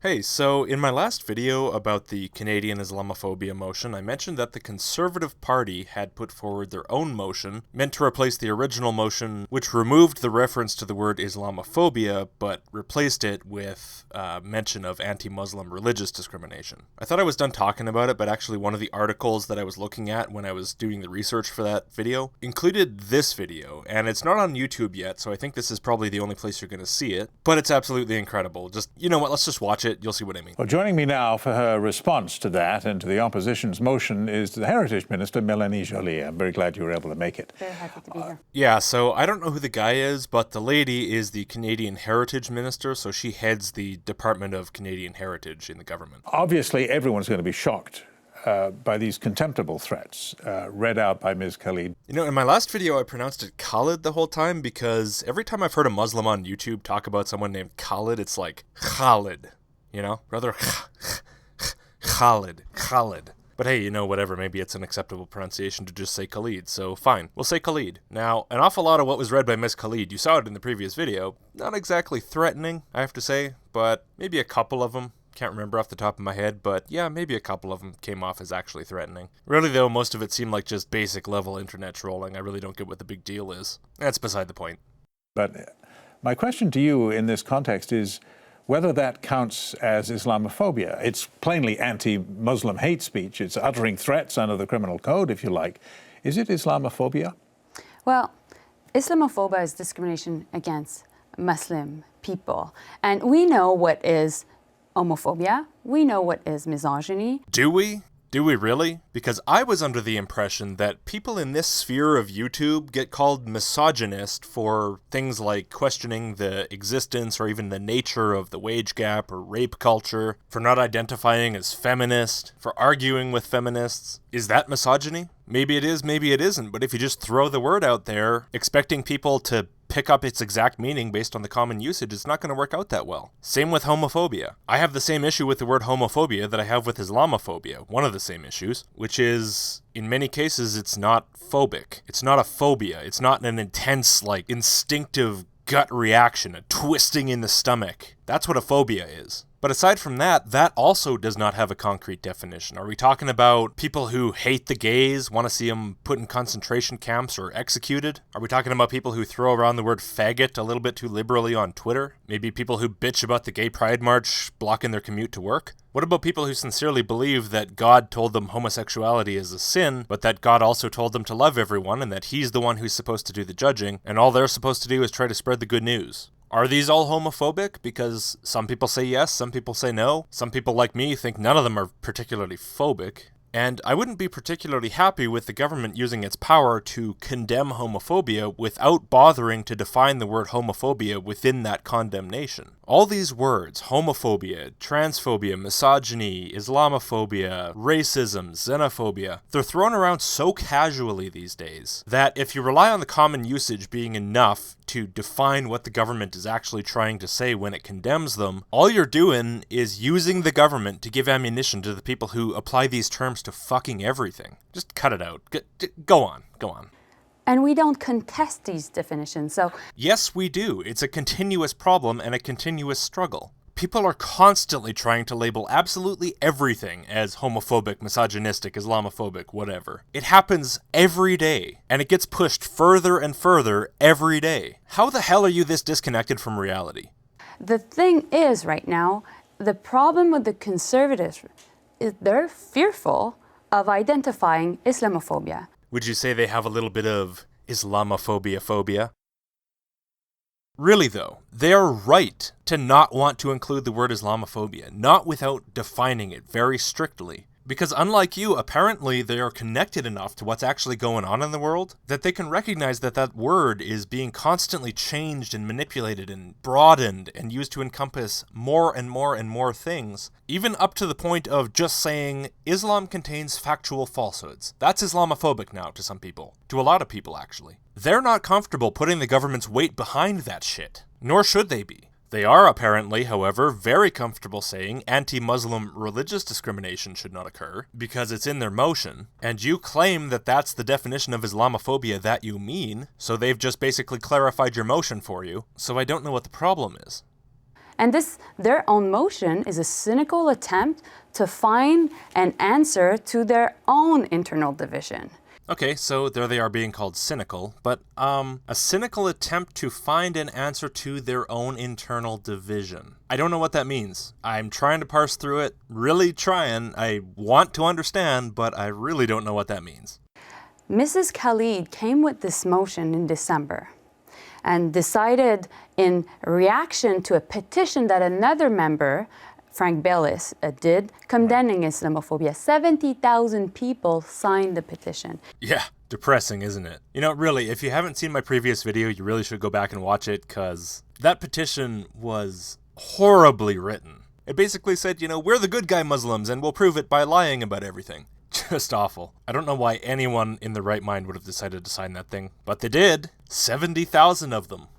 Hey, so in my last video about the Canadian Islamophobia motion, I mentioned that the Conservative Party had put forward their own motion, meant to replace the original motion, which removed the reference to the word Islamophobia, but replaced it with mention of anti-Muslim religious discrimination. I thought I was done talking about it, but actually one of the articles that I was looking at when I was doing the research for that video included this video, and it's not on YouTube yet, so I think this is probably the only place you're going to see it, but it's absolutely incredible. Just, you know what, let's just watch it. You'll see what I mean. Well, joining me now for her response to that and to the opposition's motion is the Heritage Minister, Melanie Joly. I'm very glad you were able to make it. Very happy to be here. Yeah, so I don't know who the guy is, but the lady is the Canadian Heritage Minister, so she heads the Department of Canadian Heritage in the government. Obviously, everyone's going to be shocked by these contemptible threats read out by Ms. Khalid. You know, in my last video, I pronounced it Khalid the whole time because every time I've heard a Muslim on YouTube talk about someone named Khalid, it's like Khalid, you know? Rather Khalid. But hey, you know, whatever, maybe it's an acceptable pronunciation to just say Khalid, so fine, we'll say Khalid. Now, an awful lot of what was read by Miss Khalid, you saw it in the previous video, not exactly threatening, I have to say, but maybe a couple of them. Can't remember off the top of my head, but yeah, maybe a couple of them came off as actually threatening. Really though, most of it seemed like just basic level internet trolling. I really don't get what the big deal is. That's beside the point. But my question to you in this context is whether that counts as Islamophobia. It's plainly anti-Muslim hate speech. It's uttering threats under the criminal code, if you like. Is it Islamophobia? Well, Islamophobia is discrimination against Muslim people. And we know what is homophobia. We know what is misogyny. Do we? Do we really? Because I was under the impression that people in this sphere of YouTube get called misogynist for things like questioning the existence or even the nature of the wage gap or rape culture, for not identifying as feminist, for arguing with feminists. Is that misogyny? Maybe it is, maybe it isn't, but if you just throw the word out there, expecting people to pick up its exact meaning based on the common usage, it's not going to work out that well. Same with homophobia. I have the same issue with the word homophobia that I have with Islamophobia, one of the same issues, which is, in many cases, it's not phobic. It's not a phobia. It's not an intense, like, instinctive gut reaction, a twisting in the stomach. That's what a phobia is. But aside from that, that also does not have a concrete definition. Are we talking about people who hate the gays, want to see them put in concentration camps or executed? Are we talking about people who throw around the word faggot a little bit too liberally on Twitter? Maybe people who bitch about the gay pride march blocking their commute to work? What about people who sincerely believe that God told them homosexuality is a sin, but that God also told them to love everyone and that he's the one who's supposed to do the judging, and all they're supposed to do is try to spread the good news? Are these all homophobic? Because some people say yes, some people say no. Some people like me think none of them are particularly phobic. And I wouldn't be particularly happy with the government using its power to condemn homophobia without bothering to define the word homophobia within that condemnation. All these words, homophobia, transphobia, misogyny, Islamophobia, racism, xenophobia, they're thrown around so casually these days that if you rely on the common usage being enough to define what the government is actually trying to say when it condemns them, all you're doing is using the government to give ammunition to the people who apply these terms to fucking everything. Just cut it out. Go on. And we don't contest these definitions. So yes, we do. It's a continuous problem and a continuous struggle. People are constantly trying to label absolutely everything as homophobic, misogynistic, Islamophobic, whatever. It happens every day, and it gets pushed further and further every day. How the hell are you this disconnected from reality? the thing is right now, the problem with the conservatives is they're fearful of identifying Islamophobia. Would you say they have a little bit of Islamophobia phobia? Really though, they are right to not want to include the word Islamophobia, not without defining it very strictly. Because unlike you, apparently they are connected enough to what's actually going on in the world that they can recognize that that word is being constantly changed and manipulated and broadened and used to encompass more and more and more things, even up to the point of just saying Islam contains factual falsehoods. That's Islamophobic now to some people. To a lot of people, actually. They're not comfortable putting the government's weight behind that shit. Nor should they be. They are apparently, however, very comfortable saying anti-Muslim religious discrimination should not occur because it's in their motion, and you claim that that's the definition of Islamophobia that you mean, so they've just basically clarified your motion for you, so I don't know what the problem is. And their own motion is a cynical attempt to find an answer to their own internal division. Okay, so there they are being called cynical, but a cynical attempt to find an answer to their own internal division. I don't know what that means. I'm trying to parse through it, really trying. I want to understand, but I really don't know what that means. Mrs. Khalid came with this motion in December and decided in reaction to a petition that another member, Frank Bellis, did, condemning Islamophobia. 70,000 people signed the petition. Yeah, depressing, isn't it? You know, really, if you haven't seen my previous video, you really should go back and watch it, because that petition was horribly written. It basically said, you know, we're the good guy Muslims, and we'll prove it by lying about everything. Just awful. I don't know why anyone in the right mind would have decided to sign that thing, but they did. 70,000 of them.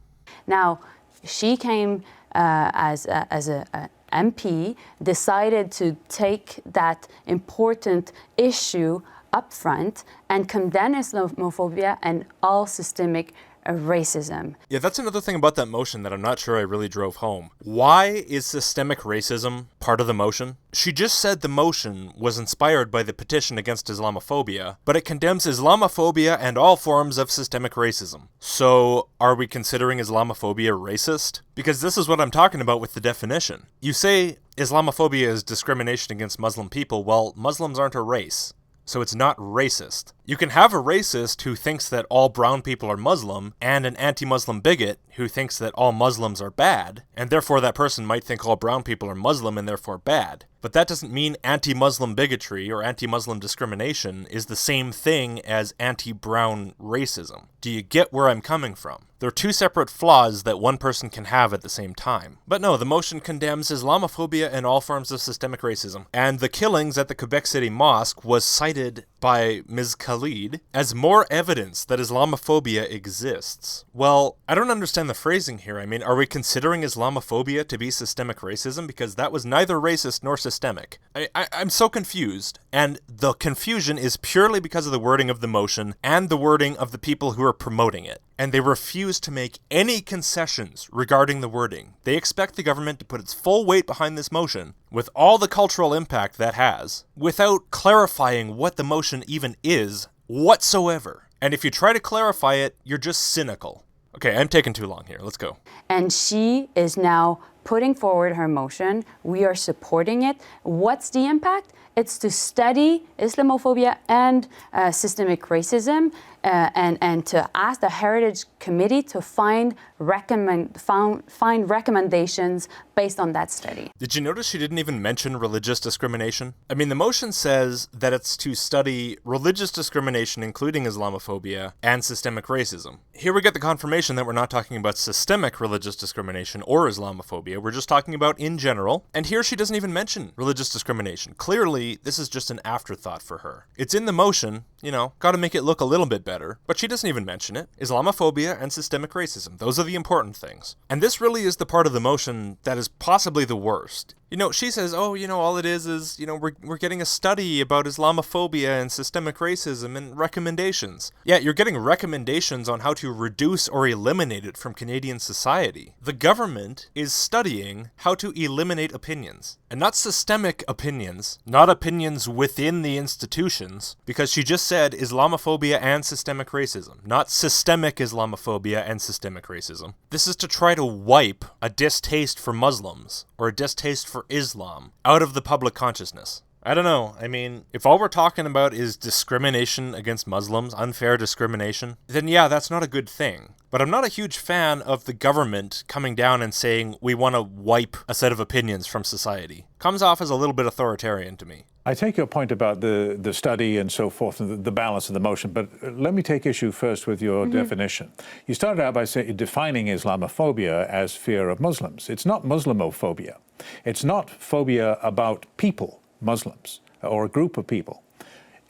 Now, she came as a MP, decided to take that important issue up front and condemn Islamophobia and all systemic racism. Yeah, that's another thing about that motion that I'm not sure I really drove home. Why is systemic racism part of the motion? She just said the motion was inspired by the petition against Islamophobia, but it condemns Islamophobia and all forms of systemic racism. So, are we considering Islamophobia racist? Because this is what I'm talking about with the definition. You say Islamophobia is discrimination against Muslim people. Well, Muslims aren't a race, so it's not racist. You can have a racist who thinks that all brown people are Muslim, and an anti-Muslim bigot who thinks that all Muslims are bad, and therefore that person might think all brown people are Muslim and therefore bad. But that doesn't mean anti-Muslim bigotry or anti-Muslim discrimination is the same thing as anti-brown racism. Do you get where I'm coming from? They're two separate flaws that one person can have at the same time. But no, the motion condemns Islamophobia and all forms of systemic racism. And the killings at the Quebec City Mosque was cited by Ms. Khalid as more evidence that Islamophobia exists. Well, I don't understand the phrasing here. I mean, are we considering Islamophobia to be systemic racism? Because that was neither racist nor systemic. I'm so confused. And the confusion is purely because of the wording of the motion and the wording of the people who are promoting it. And they refuse to make any concessions regarding the wording. They expect the government to put its full weight behind this motion, with all the cultural impact that has, without clarifying what the motion even is whatsoever. And if you try to clarify it, you're just cynical. Okay, I'm taking too long here. Let's go. And she is now putting forward her motion. We are supporting it. What's the impact? It's to study Islamophobia and systemic racism and to ask the Heritage Committee to find recommendations based on that study. Did you notice she didn't even mention religious discrimination? I mean, the motion says that it's to study religious discrimination, including Islamophobia, and systemic racism. Here we get the confirmation that we're not talking about systemic religious discrimination or Islamophobia. We're just talking about in general. And here she doesn't even mention religious discrimination. Clearly, this is just an afterthought for her. It's in the motion, you know, gotta make it look a little bit better, but she doesn't even mention it. Islamophobia and systemic racism, those are the important things. And this really is the part of the motion that is possibly the worst. You know, she says, oh, you know, all it is, you know, we're getting a study about Islamophobia and systemic racism and recommendations. Yeah, you're getting recommendations on how to reduce or eliminate it from Canadian society. The government is studying how to eliminate opinions. And not systemic opinions, not opinions within the institutions, because she just said Islamophobia and systemic racism, not systemic Islamophobia and systemic racism. This is to try to wipe a distaste for Muslims or a distaste for Islam out of the public consciousness. I don't know. I mean, if all we're talking about is discrimination against Muslims, unfair discrimination, then yeah, that's not a good thing. But I'm not a huge fan of the government coming down and saying we want to wipe a set of opinions from society. Comes off as a little bit authoritarian to me. I take your point about the study and so forth and the balance of the motion, but let me take issue first with your definition. You started out by defining Islamophobia as fear of Muslims. It's not Muslimophobia. It's not phobia about people, Muslims, or a group of people.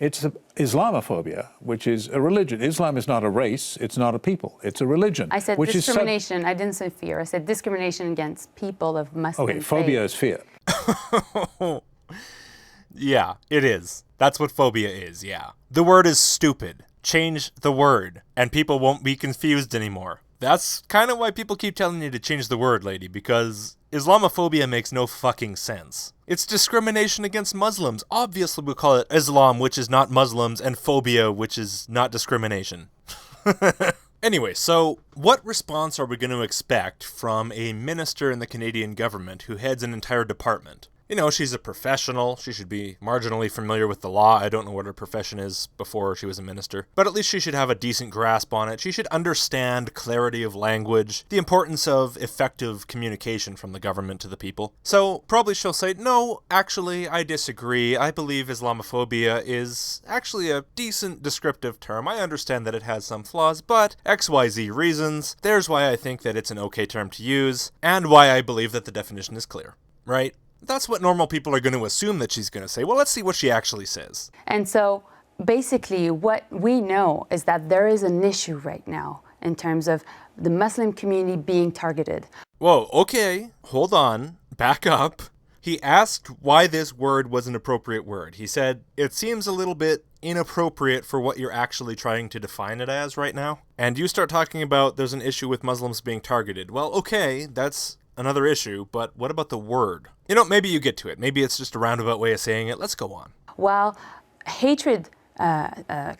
It's Islamophobia, which is a religion. Islam is not a race. It's not a people. It's a religion. I said discrimination. I didn't say fear. I said discrimination against people of Muslim faith. Okay, phobia is fear. Yeah, it is. That's what phobia is, yeah. The word is stupid. Change the word, and people won't be confused anymore. That's kind of why people keep telling you to change the word, lady, because Islamophobia makes no fucking sense. It's discrimination against Muslims. Obviously we call it Islam, which is not Muslims, and phobia, which is not discrimination. Anyway, so what response are we going to expect from a minister in the Canadian government who heads an entire department? You know, she's a professional. She should be marginally familiar with the law. I don't know what her profession is before she was a minister. But at least she should have a decent grasp on it. She should understand clarity of language, the importance of effective communication from the government to the people. So probably she'll say, no, actually, I disagree. I believe Islamophobia is actually a decent descriptive term. I understand that it has some flaws, but XYZ reasons. There's why I think that it's an okay term to use, and why I believe that the definition is clear. Right? That's what normal people are going to assume that she's going to say. Well, let's see what she actually says. And so basically what we know is that there is an issue right now in terms of the Muslim community being targeted. Whoa, okay, hold on, back up. He asked why this word was an appropriate word. He said, it seems a little bit inappropriate for what you're actually trying to define it as right now. And you start talking about there's an issue with Muslims being targeted. Well, okay, that's another issue, but what about the word? You know, maybe you get to it. Maybe it's just a roundabout way of saying it. Let's go on. While hatred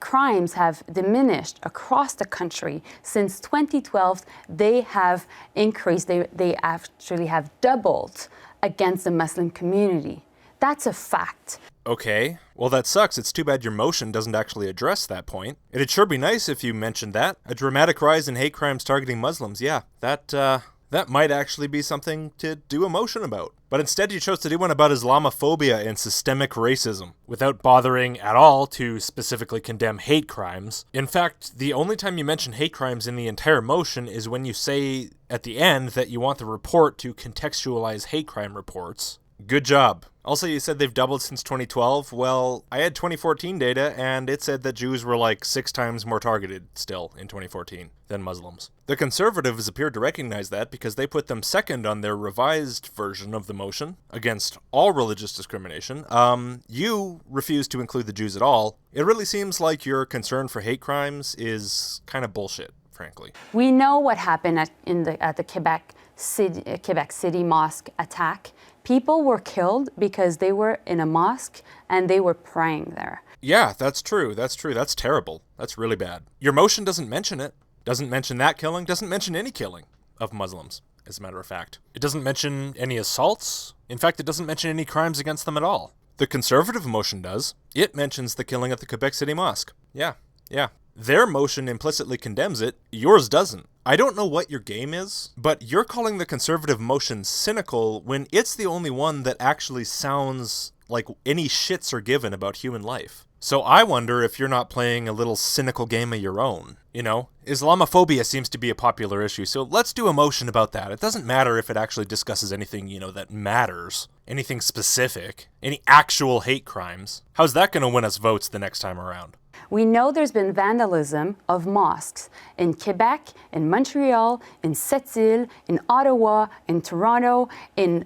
crimes have diminished across the country since 2012, they have increased. They actually have doubled against the Muslim community. That's a fact. Okay, well that sucks. It's too bad your motion doesn't actually address that point. It'd sure be nice if you mentioned that. A dramatic rise in hate crimes targeting Muslims. Yeah, that might actually be something to do a motion about. But instead you chose to do one about Islamophobia and systemic racism, without bothering at all to specifically condemn hate crimes. In fact, the only time you mention hate crimes in the entire motion is when you say at the end that you want the report to contextualize hate crime reports. Good job. Also, you said they've doubled since 2012. Well, I had 2014 data, and it said that Jews were like 6 times more targeted still in 2014 than Muslims. The Conservatives appeared to recognize that because they put them second on their revised version of the motion against all religious discrimination. You refused to include the Jews at all. It really seems like your concern for hate crimes is kind of bullshit, frankly. We know what happened at the Quebec City mosque attack. People were killed because they were in a mosque and they were praying there. Yeah, that's true. That's terrible. That's really bad. Your motion doesn't mention it. Doesn't mention that killing. Doesn't mention any killing of Muslims, as a matter of fact. It doesn't mention any assaults. In fact, it doesn't mention any crimes against them at all. The Conservative motion does. It mentions the killing at the Quebec City mosque. Yeah. Their motion implicitly condemns it. Yours doesn't. I don't know what your game is, but you're calling the Conservative motion cynical when it's the only one that actually sounds like any shits are given about human life. So I wonder if you're not playing a little cynical game of your own. You know, Islamophobia seems to be a popular issue, so let's do a motion about that. It doesn't matter if it actually discusses anything, that matters. Anything specific. Any actual hate crimes. How's that going to win us votes the next time around? We know there's been vandalism of mosques in Quebec, in Montreal, in Sept-Îles, in Ottawa, in Toronto, in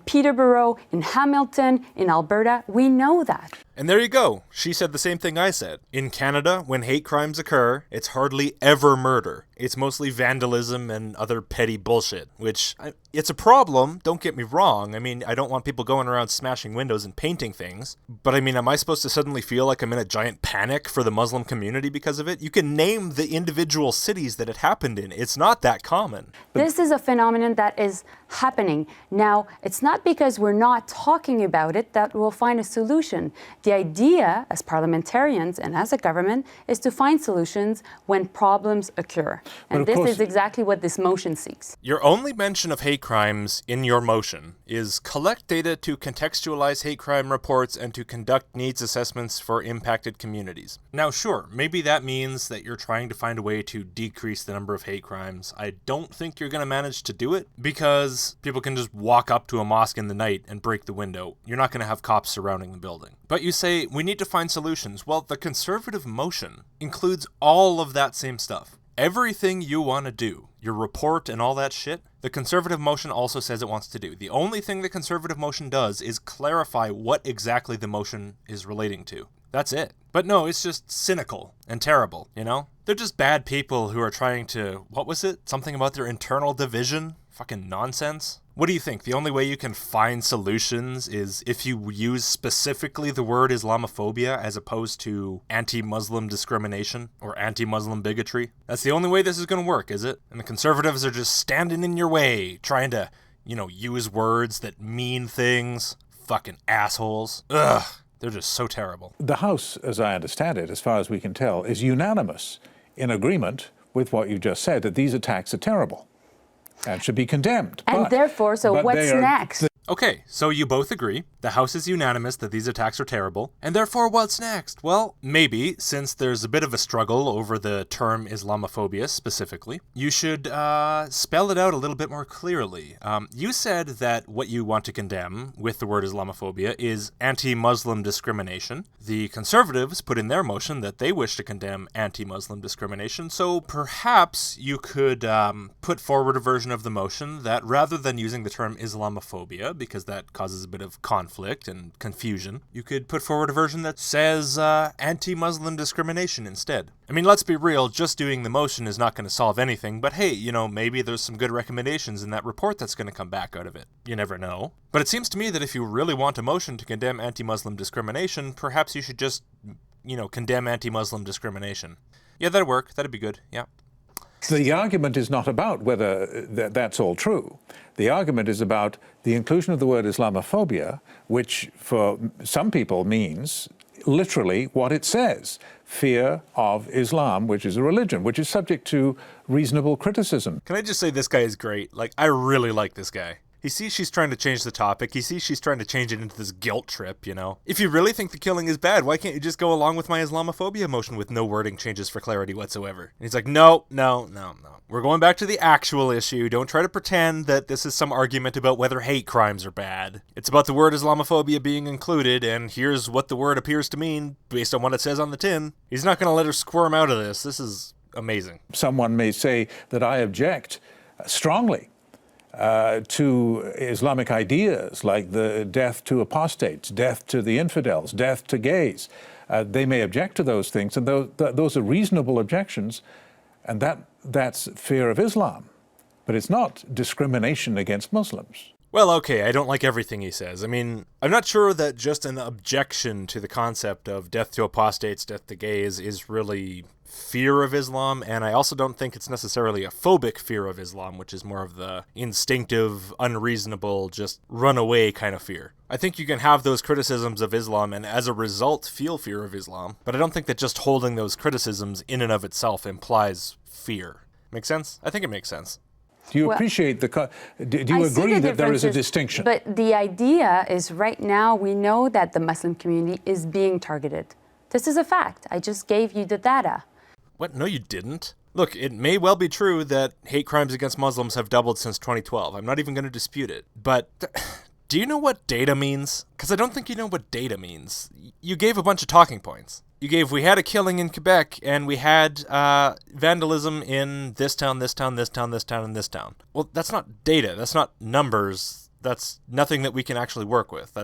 Peterborough, in Hamilton, in Alberta. We know that. And there you go. She said the same thing I said. In Canada, when hate crimes occur, it's hardly ever murder. It's mostly vandalism and other petty bullshit, which, it's a problem, don't get me wrong. I mean, I don't want people going around smashing windows and painting things. But I mean, am I supposed to suddenly feel like I'm in a giant panic for the Muslim community because of it? You can name the individual cities that it happened in. It's not that common. This is a phenomenon that is happening. Now, it's not because we're not talking about it that we'll find a solution. The idea, as parliamentarians and as a government, is to find solutions when problems occur. And this is exactly what this motion seeks. Your only mention of hate crimes in your motion is collect data to contextualize hate crime reports and to conduct needs assessments for impacted communities. Now, sure, maybe that means that you're trying to find a way to decrease the number of hate crimes. I don't think you're going to manage to do it because people can just walk up to a mosque in the night and break the window. You're not going to have cops surrounding the building. But you say, we need to find solutions. Well, the Conservative motion includes all of that same stuff. Everything you want to do, your report and all that shit, the Conservative motion also says it wants to do. The only thing the Conservative motion does is clarify what exactly the motion is relating to. That's it. But no, it's just cynical and terrible, you know? They're just bad people who are trying to, what was it? Something about their internal division? Fucking nonsense. What do you think? The only way you can find solutions is if you use specifically the word Islamophobia as opposed to anti-Muslim discrimination or anti-Muslim bigotry? That's the only way this is going to work, is it? And the conservatives are just standing in your way, trying to, use words that mean things. Fucking assholes. Ugh. They're just so terrible. The House, as I understand it, as far as we can tell, is unanimous in agreement with what you just said, that these attacks are terrible and should be condemned. And therefore, what's next? Okay, so you both agree. The House is unanimous that these attacks are terrible. And therefore, what's next? Well, maybe, since there's a bit of a struggle over the term Islamophobia specifically, you should spell it out a little bit more clearly. You said that what you want to condemn with the word Islamophobia is anti-Muslim discrimination. The Conservatives put in their motion that they wish to condemn anti-Muslim discrimination, so perhaps you could put forward a version of the motion that rather than using the term Islamophobia, because that causes a bit of conflict and confusion, you could put forward a version that says anti-Muslim discrimination instead. I mean, let's be real, just doing the motion is not going to solve anything, but hey, maybe there's some good recommendations in that report that's going to come back out of it. You never know. But it seems to me that if you really want a motion to condemn anti-Muslim discrimination, perhaps you should just, condemn anti-Muslim discrimination. Yeah, that'd work. That'd be good. Yeah. The argument is not about whether that's all true. The argument is about the inclusion of the word Islamophobia, which for some people means literally what it says, fear of Islam, which is a religion, which is subject to reasonable criticism. Can I just say this guy is great? I really like this guy. He sees she's trying to change the topic. He sees she's trying to change it into this guilt trip, If you really think the killing is bad, why can't you just go along with my Islamophobia motion with no wording changes for clarity whatsoever? And he's like, no. We're going back to the actual issue. Don't try to pretend that this is some argument about whether hate crimes are bad. It's about the word Islamophobia being included, and here's what the word appears to mean based on what it says on the tin. He's not going to let her squirm out of this. This is amazing. Someone may say that I object strongly to Islamic ideas like the death to apostates, death to the infidels, death to gays. They may object to those things, and those are reasonable objections, and that's fear of Islam. But it's not discrimination against Muslims. Well, okay, I don't like everything he says. I mean, I'm not sure that just an objection to the concept of death to apostates, death to gays is really fear of Islam, and I also don't think it's necessarily a phobic fear of Islam, which is more of the instinctive, unreasonable, just run away kind of fear. I think you can have those criticisms of Islam and as a result feel fear of Islam, but I don't think that just holding those criticisms in and of itself implies fear. Make sense? I think it makes sense. Do you appreciate do you agree that there is a distinction? But the idea is right now we know that the Muslim community is being targeted. This is a fact. I just gave you the data. What? No, you didn't. Look, it may well be true that hate crimes against Muslims have doubled since 2012. I'm not even going to dispute it. But do you know what data means? Because I don't think you know what data means. You gave a bunch of talking points. You gave, we had a killing in Quebec, and we had vandalism in this town, this town, this town, this town, and this town. Well, that's not data. That's not numbers. That's nothing that we can actually work with.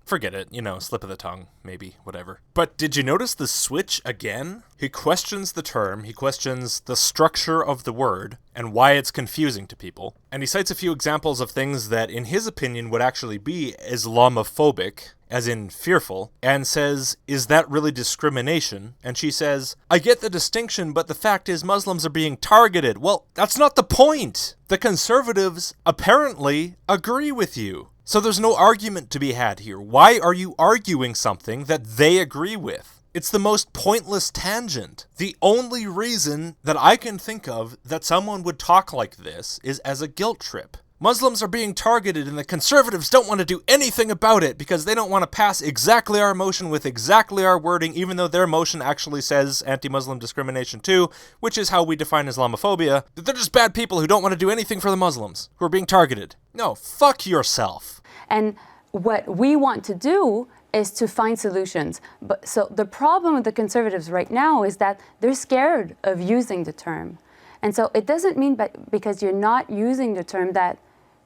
Forget it, slip of the tongue, maybe, whatever. But did you notice the switch again? He questions the term, he questions the structure of the word, and why it's confusing to people. And he cites a few examples of things that, in his opinion, would actually be Islamophobic, as in fearful, and says, is that really discrimination? And she says, I get the distinction, but the fact is Muslims are being targeted. Well, that's not the point. The conservatives apparently agree with you. So there's no argument to be had here. Why are you arguing something that they agree with? It's the most pointless tangent. The only reason that I can think of that someone would talk like this is as a guilt trip. Muslims are being targeted and the conservatives don't want to do anything about it because they don't want to pass exactly our motion with exactly our wording, even though their motion actually says anti-Muslim discrimination too, which is how we define Islamophobia. That they're just bad people who don't want to do anything for the Muslims, who are being targeted. No, fuck yourself. And what we want to do is to find solutions. But so the problem with the conservatives right now is that they're scared of using the term. And so it doesn't mean because you're not using the term that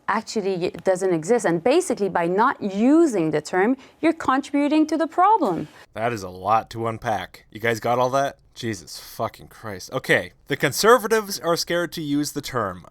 actually doesn't exist. And basically, by not using the term, you're contributing to the problem. That is a lot to unpack. You guys got all that? Jesus fucking Christ. Okay, the conservatives are scared to use the term.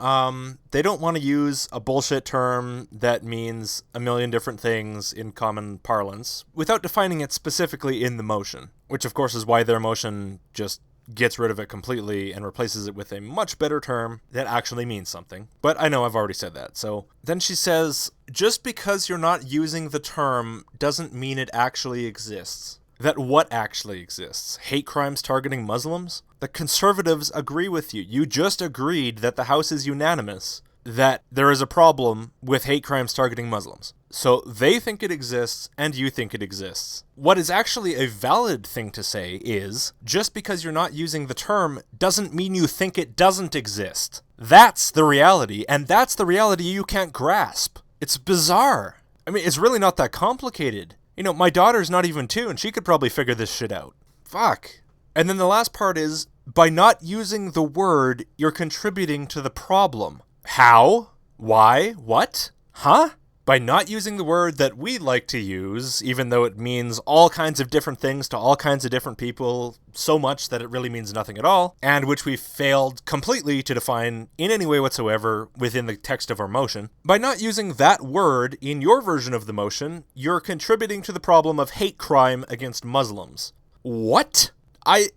They don't want to use a bullshit term that means a million different things in common parlance without defining it specifically in the motion, which of course is why their motion just gets rid of it completely and replaces it with a much better term that actually means something. But I know I've already said that. So then she says, just because you're not using the term doesn't mean it actually exists. That what actually exists? Hate crimes targeting Muslims? The conservatives agree with you. You just agreed that the House is unanimous that there is a problem with hate crimes targeting Muslims. So they think it exists, and you think it exists. What is actually a valid thing to say is, just because you're not using the term doesn't mean you think it doesn't exist. That's the reality, and that's the reality you can't grasp. It's bizarre. I mean, it's really not that complicated. You know, my daughter's not even 2, and she could probably figure this shit out. Fuck. And then the last part is, by not using the word, you're contributing to the problem. How? Why? What? Huh? By not using the word that we like to use, even though it means all kinds of different things to all kinds of different people, so much that it really means nothing at all, and which we failed completely to define in any way whatsoever within the text of our motion. By not using that word in your version of the motion, you're contributing to the problem of hate crime against Muslims. What? I'm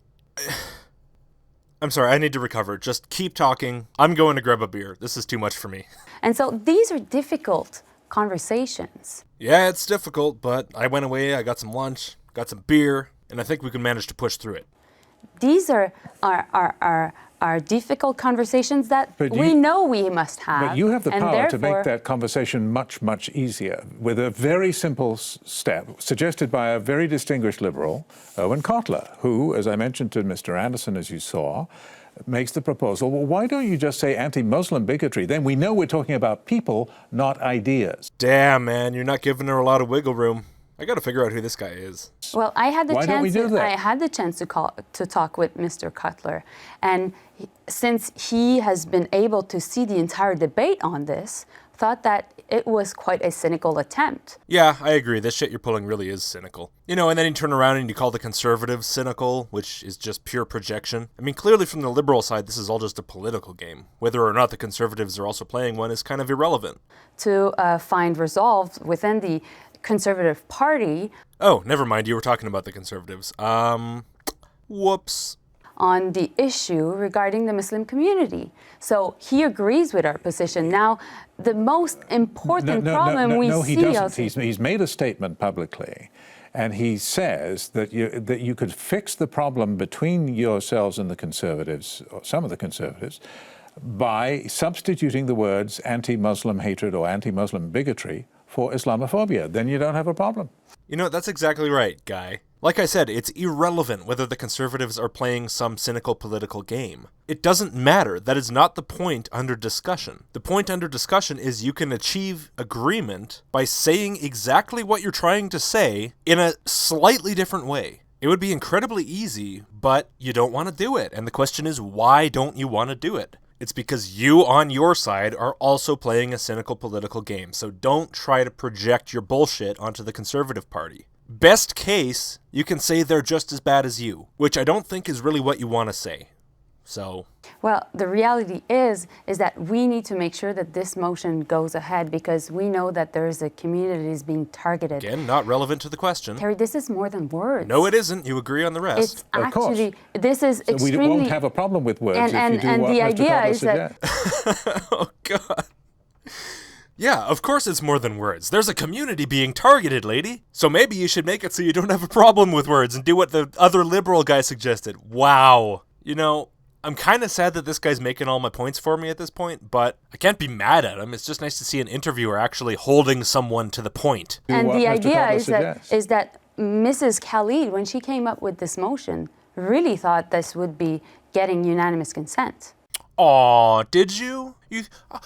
sorry, I need to recover. Just keep talking. I'm going to grab a beer. This is too much for me. And so these are difficult conversations. Yeah, it's difficult, but I went away, I got some lunch, got some beer, and I think we can manage to push through it. These are difficult conversations that we know we must have. But you have the power to make that conversation much, much easier with a very simple step suggested by a very distinguished liberal, Owen Kotler, who, as I mentioned to Mr. Anderson, as you saw, makes the proposal, well, why don't you just say anti-Muslim bigotry? Then we know we're talking about people, not ideas. Damn, man, you're not giving her a lot of wiggle room. I got to figure out who this guy is. Well, I had the Why don't we do that? I had the chance to talk with Mr. Cutler, and since he has been able to see the entire debate on this, thought that it was quite a cynical attempt. Yeah, I agree. This shit you're pulling really is cynical. You know, and then you turn around and you call the conservatives cynical, which is just pure projection. I mean, clearly from the liberal side, this is all just a political game. Whether or not the conservatives are also playing one is kind of irrelevant. To find resolve within the Conservative Party. Oh, never mind. You were talking about the conservatives. Whoops. On the issue regarding the Muslim community. So he agrees with our position. Now, the most important problem we see... No, he doesn't. He's made a statement publicly, and he says that you could fix the problem between yourselves and the conservatives, or some of the conservatives, by substituting the words anti-Muslim hatred or anti-Muslim bigotry for Islamophobia. Then you don't have a problem. You know, that's exactly right, Guy. Like I said, it's irrelevant whether the conservatives are playing some cynical political game. It doesn't matter. That is not the point under discussion. The point under discussion is you can achieve agreement by saying exactly what you're trying to say in a slightly different way. It would be incredibly easy, but you don't want to do it. And the question is, why don't you want to do it? It's because you, on your side, are also playing a cynical political game. So don't try to project your bullshit onto the Conservative Party. Best case, you can say they're just as bad as you, which I don't think is really what you want to say. So... Well, the reality is that we need to make sure that this motion goes ahead because we know that there is a community that is being targeted. Again, not relevant to the question. Terry, this is more than words. No, it isn't. You agree on the rest. It's actually, this is so extremely... we won't have a problem with words if you do and what the Mr. idea Kotler is suggests. Oh, God. Yeah, of course it's more than words. There's a community being targeted, lady. So maybe you should make it so you don't have a problem with words and do what the other liberal guy suggested. Wow. You know... I'm kind of sad that this guy's making all my points for me at this point, but I can't be mad at him. It's just nice to see an interviewer actually holding someone to the point. And the idea is that Mrs. Khalid, when she came up with this motion, really thought this would be getting unanimous consent. Aw, did you?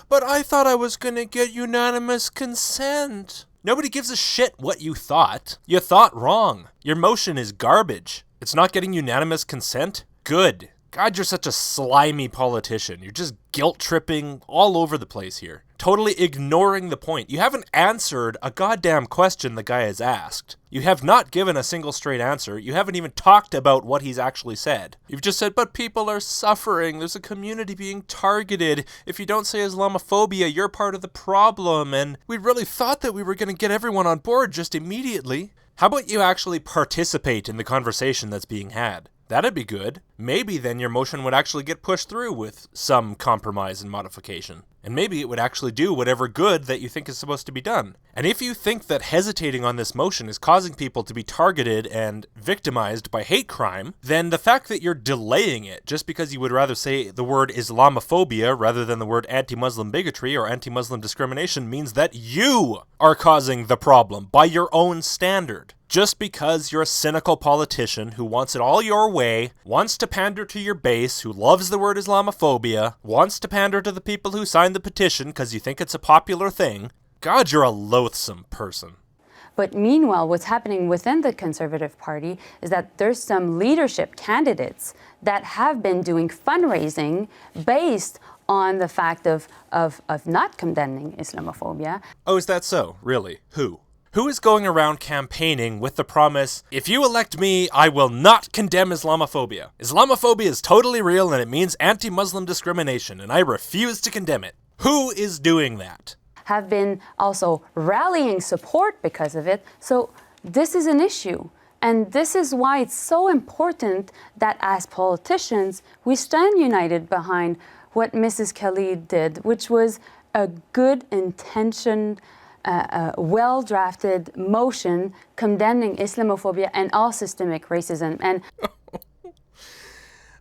But I thought I was going to get unanimous consent. Nobody gives a shit what you thought. You thought wrong. Your motion is garbage. It's not getting unanimous consent? Good. God, you're such a slimy politician. You're just guilt-tripping all over the place here. totally ignoring the point. You haven't answered a goddamn question the guy has asked. You have not given a single straight answer. You haven't even talked about what he's actually said. You've just said, but people are suffering. There's a community being targeted. If you don't say Islamophobia, you're part of the problem. And we really thought that we were going to get everyone on board just immediately. How about you actually participate in the conversation that's being had? That'd be good. Maybe then your motion would actually get pushed through with some compromise and modification. And maybe it would actually do whatever good that you think is supposed to be done. And if you think that hesitating on this motion is causing people to be targeted and victimized by hate crime, then the fact that you're delaying it just because you would rather say the word Islamophobia rather than the word anti-Muslim bigotry or anti-Muslim discrimination means that you are causing the problem by your own standard. Just because you're a cynical politician who wants it all your way, wants to pander to your base, who loves the word Islamophobia, wants to pander to the people who signed the petition because you think it's a popular thing, God, you're a loathsome person. But meanwhile, what's happening within the Conservative Party is that there's some leadership candidates that have been doing fundraising based on the fact of not condemning Islamophobia. Oh, is that so? Really? Who? Who is going around campaigning with the promise, if you elect me, I will not condemn Islamophobia. Islamophobia is totally real and it means anti-Muslim discrimination, and I refuse to condemn it. Who is doing that? Have been also rallying support because of it. So this is an issue. And this is why it's so important that as politicians, we stand united behind what Mrs. Khalid did, which was a good intentioned, well-drafted motion condemning Islamophobia and all systemic racism. And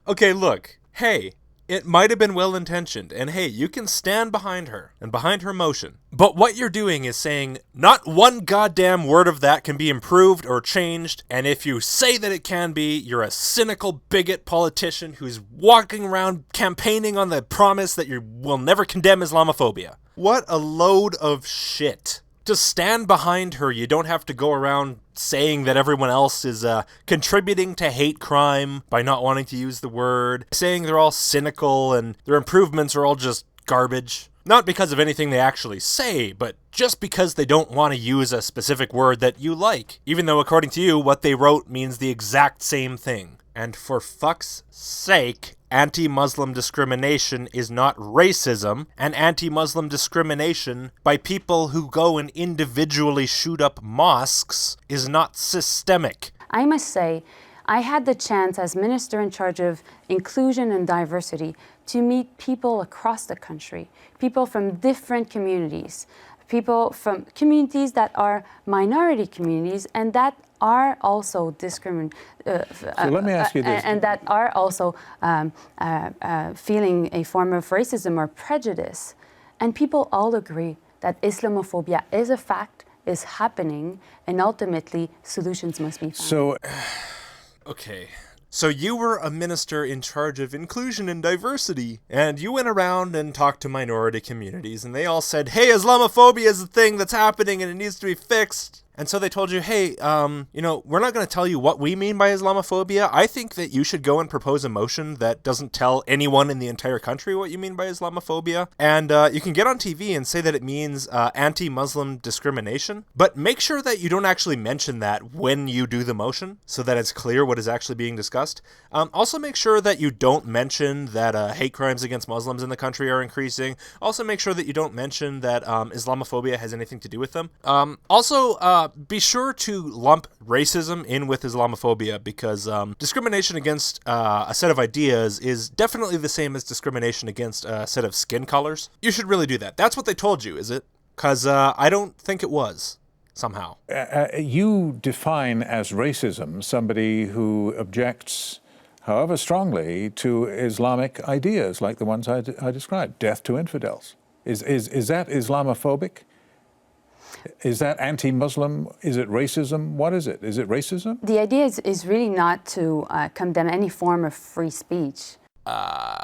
okay, look, hey, it might have been well-intentioned, and hey, you can stand behind her and behind her motion. But what you're doing is saying not one goddamn word of that can be improved or changed, and if you say that it can be, you're a cynical bigot politician who's walking around campaigning on the promise that you will never condemn Islamophobia. What a load of shit. To stand behind her, you don't have to go around saying that everyone else is contributing to hate crime by not wanting to use the word, saying they're all cynical and their improvements are all just garbage. Not because of anything they actually say, but just because they don't want to use a specific word that you like, even though according to you, what they wrote means the exact same thing. And for fuck's sake, anti-Muslim discrimination is not racism, and anti-Muslim discrimination by people who go and individually shoot up mosques is not systemic. I must say, I had the chance as minister in charge of inclusion and diversity to meet people across the country, people from different communities, people from communities that are minority communities and that are also so let me ask you this. And that are also feeling a form of racism or prejudice. And people all agree that Islamophobia is a fact, is happening, and ultimately solutions must be found. So, okay. So you were a minister in charge of inclusion and diversity, and you went around and talked to minority communities, and they all said, hey, Islamophobia is a thing that's happening and it needs to be fixed. And so they told you, hey, we're not going to tell you what we mean by Islamophobia. I think that you should go and propose a motion that doesn't tell anyone in the entire country what you mean by Islamophobia. And you can get on TV and say that it means anti-Muslim discrimination. But make sure that you don't actually mention that when you do the motion so that it's clear what is actually being discussed. Also make sure that you don't mention that hate crimes against Muslims in the country are increasing. Also make sure that you don't mention that Islamophobia has anything to do with them. Also, be sure to lump racism in with Islamophobia because discrimination against a set of ideas is definitely the same as discrimination against a set of skin colors. You should really do that. That's what they told you, is it? Because I don't think it was, somehow. You define as racism somebody who objects, however strongly, to Islamic ideas like the ones I described, death to infidels. Is that Islamophobic? Is that anti-Muslim? Is it racism? What is it? Is it racism? The idea is really not to condemn any form of free speech. I'm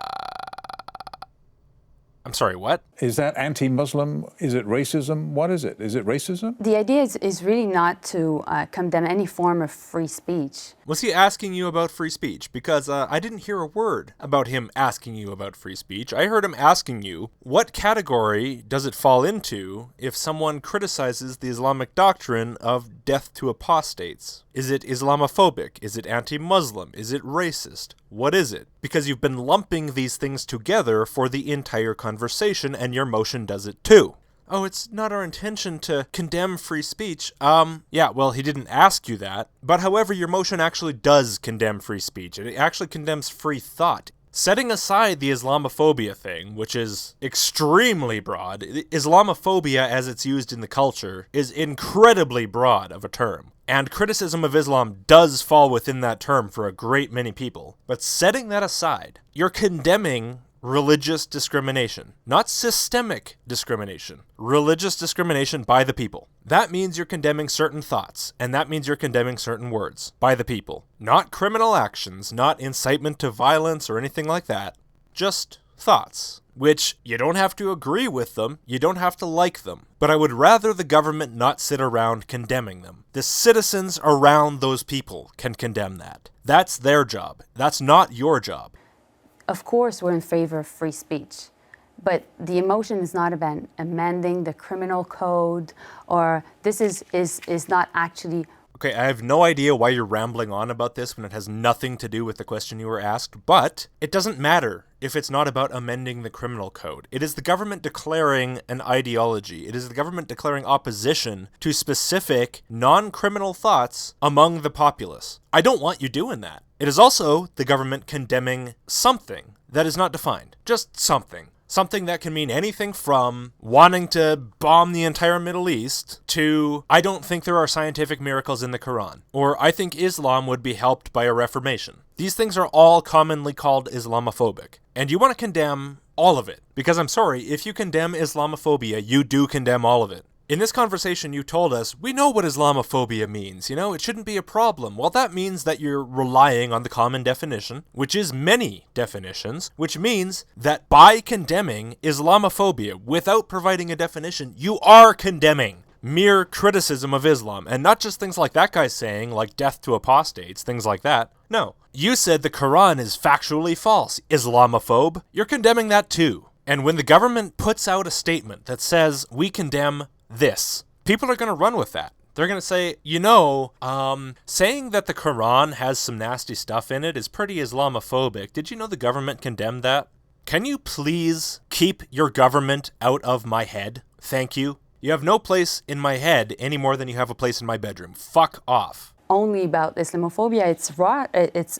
I'm sorry, what? Is that anti-Muslim? Is it racism? What is it? Is it racism? The idea is really not to condemn any form of free speech. Was he asking you about free speech? Because I didn't hear a word about him asking you about free speech. I heard him asking you, what category does it fall into if someone criticizes the Islamic doctrine of death to apostates? Is it Islamophobic? Is it anti-Muslim? Is it racist? What is it? Because you've been lumping these things together for the entire conversation, and your motion does it too. Oh, it's not our intention to condemn free speech. Yeah, well, he didn't ask you that. But however, your motion actually does condemn free speech. It actually condemns free thought. Setting aside the Islamophobia thing, which is extremely broad, Islamophobia as it's used in the culture is incredibly broad of a term. And criticism of Islam does fall within that term for a great many people. But setting that aside, you're condemning religious discrimination, not systemic discrimination, religious discrimination by the people. That means you're condemning certain thoughts, and that means you're condemning certain words by the people. Not criminal actions, not incitement to violence or anything like that, just thoughts, which you don't have to agree with them, you don't have to like them, but I would rather the government not sit around condemning them. The citizens around those people can condemn that. That's their job. That's not your job. Of course, we're in favor of free speech, but the emotion is not about amending the criminal code, or this is not actually... Okay, I have no idea why you're rambling on about this when it has nothing to do with the question you were asked, but it doesn't matter if it's not about amending the criminal code. It is the government declaring an ideology. It is the government declaring opposition to specific non-criminal thoughts among the populace. I don't want you doing that. It is also the government condemning something that is not defined. Just something. Something that can mean anything from wanting to bomb the entire Middle East to, I don't think there are scientific miracles in the Quran, or I think Islam would be helped by a reformation. These things are all commonly called Islamophobic, and you want to condemn all of it. Because I'm sorry, if you condemn Islamophobia, you do condemn all of it. In this conversation, you told us, we know what Islamophobia means, it shouldn't be a problem. Well, that means that you're relying on the common definition, which is many definitions, which means that by condemning Islamophobia without providing a definition, you are condemning mere criticism of Islam, and not just things like that guy's saying, like death to apostates, things like that. No, you said the Quran is factually false. Islamophobe, you're condemning that too. And when the government puts out a statement that says, we condemn this, people are going to run with that. They're going to say, saying that the Quran has some nasty stuff in it is pretty Islamophobic. Did you know the government condemned that? Can you please keep your government out of my head? Thank you. You have no place in my head any more than you have a place in my bedroom. Fuck off. Only about Islamophobia, it's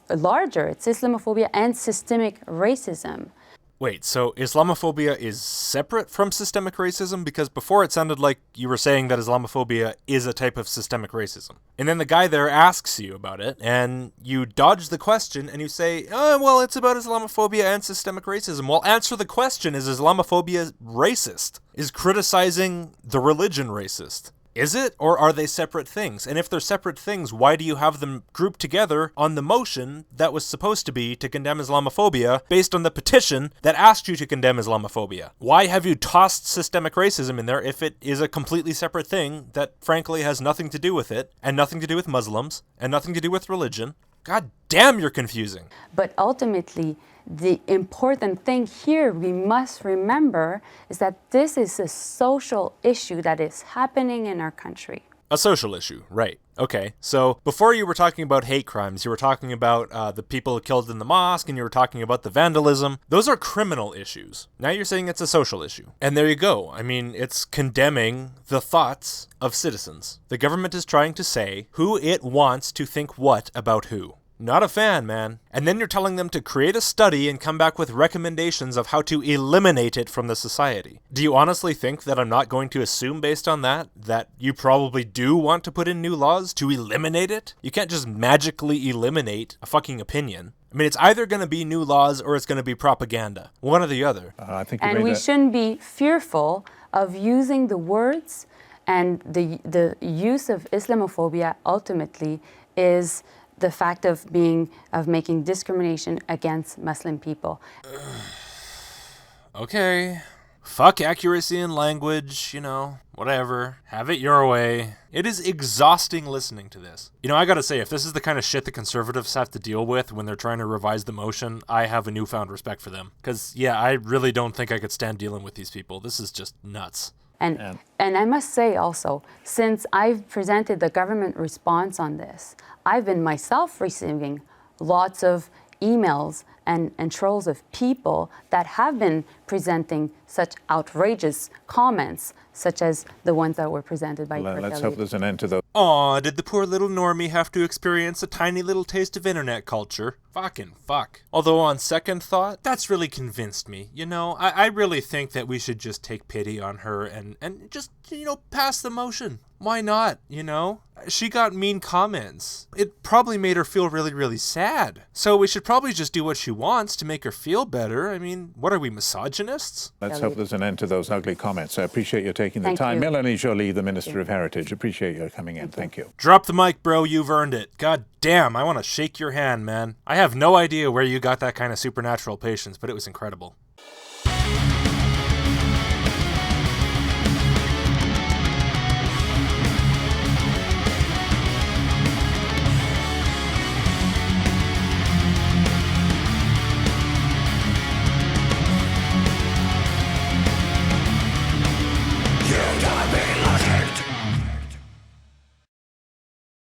larger. It's Islamophobia and systemic racism. Wait, so Islamophobia is separate from systemic racism? Because before it sounded like you were saying that Islamophobia is a type of systemic racism. And then the guy there asks you about it, and you dodge the question, and you say, well, it's about Islamophobia and systemic racism. Well, answer the question. Is Islamophobia racist? Is criticizing the religion racist? Is it, or are they separate things? And if they're separate things, why do you have them grouped together on the motion that was supposed to be to condemn Islamophobia based on the petition that asked you to condemn Islamophobia? Why have you tossed systemic racism in there if it is a completely separate thing that frankly has nothing to do with it, and nothing to do with Muslims, and nothing to do with religion? God damn, you're confusing. But ultimately, the important thing here we must remember is that this is a social issue that is happening in our country. A social issue, right. Okay, so before you were talking about hate crimes, you were talking about the people killed in the mosque, and you were talking about the vandalism. Those are criminal issues. Now you're saying it's a social issue. And there you go. I mean, it's condemning the thoughts of citizens. The government is trying to say who it wants to think what about who. Not a fan, man. And then you're telling them to create a study and come back with recommendations of how to eliminate it from the society. Do you honestly think that I'm not going to assume based on that you probably do want to put in new laws to eliminate it? You can't just magically eliminate a fucking opinion. I mean, it's either going to be new laws or it's going to be propaganda. One or the other. I think and we shouldn't be fearful of using the words, and the use of Islamophobia ultimately is the fact of making discrimination against Muslim people. Okay. Fuck accuracy in language, whatever. Have it your way. It is exhausting listening to this. I gotta say, if this is the kind of shit the conservatives have to deal with when they're trying to revise the motion, I have a newfound respect for them. Because, I really don't think I could stand dealing with these people. This is just nuts. And I must say also, since I've presented the government response on this, I've been myself receiving lots of emails and trolls of people that have been presenting such outrageous comments, such as the ones that were presented by Let's hope there's an end to those. Aw, did the poor little normie have to experience a tiny little taste of internet culture? Fucking fuck. Although on second thought, that's really convinced me. I really think that we should just take pity on her and just, pass the motion. Why not, She got mean comments. It probably made her feel really, really sad. So we should probably just do what she wants to make her feel better. I mean, what are we, misogynists? Let's hope there's an end to those ugly comments. I appreciate you taking the Thank time. you. Melanie Joly, the Minister of Heritage, appreciate your coming in. Thank you. Drop the mic, bro. You've earned it. God damn, I want to shake your hand, man. I have no idea where you got that kind of supernatural patience, but it was incredible.